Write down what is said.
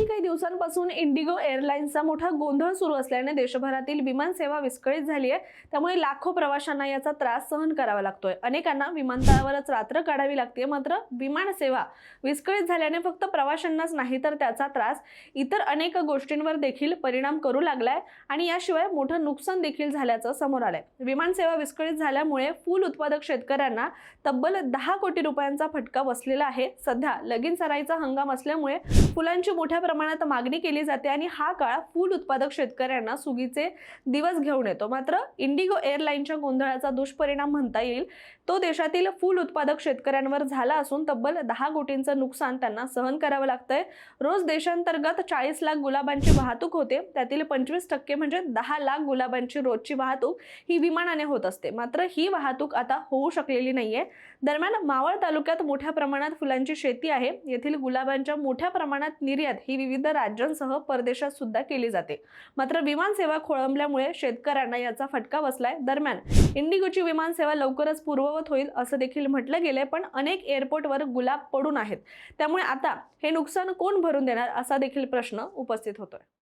काही दिवसांपासून इंडिगो एअरलाइन्सचा मोठा गोंधळ सुरू असल्याने देशभरातील विमान सेवा विस्कळीत झाली आहे। त्यामुळे लाखो प्रवाशांना याचा त्रास सहन करावा लागतोय। अनेकांना विमानतळावरच रात्र काढावी लागते। मात्र विमान सेवा विस्कळीत झाल्याने फक्त प्रवाशांनाच नाही तर त्याचा त्रास इतर अनेक गोष्टींवर देखील परिणाम करू लागलाय आणि याशिवाय मोठं नुकसान देखील झाल्याचं समोर आलंय। विमान सेवा विस्कळीत झाल्यामुळे फूल उत्पादक शेतकऱ्यांना तब्बल 10 कोटी रुपयांचा फटका बसलेला आहे। सध्या लगीन सराईचा हंगाम असल्यामुळे फुलांची मोठ्या प्रमाणात मागणी केली जाते आणि हा काळ फूल उत्पादक शेतकऱ्यांना सुगीचे दिवस घेऊन येतो। मात्र इंडिगो एअरलाइनच्या गोंधळाचा दुष्परिणाम म्हणता येईल तो देशातील फूल उत्पादक शेतकऱ्यांवर झाला असून तब्बल 10 कोटींचं नुकसान त्यांना सहन करावं लागतंय। रोज देशांतर्गत 40 लाख गुलाबांची वाहतूक होते, त्यातील 25% म्हणजे 10 लाख गुलाबांची रोजची वाहतूक ही विमानाने होत असते। मात्र ही वाहतूक आता होऊ शकलेली नाहीये। दरम्यान मावळ तालुक्यात मोठ्या प्रमाणात फुलांची शेती आहे। येथील गुलाबांच्या मोठ्या प्रमाणात निर्यात ही विविध राज्यांसह परदेशात सुद्धा केली जाते। मात्र विमान सेवा खोळंबल्यामुळे शेतकऱ्यांना याचा फटका बसलाय। दरम्यान इंडिगोची विमान सेवा लवकरच पूर्ववत होईल असं देखील म्हटलं गेलंय, पण अनेक एअरपोर्टवर गुलाब पडून आहेत। त्यामुळे आता हे नुकसान कोण भरून देणार असा देखील प्रश्न उपस्थित होतोय।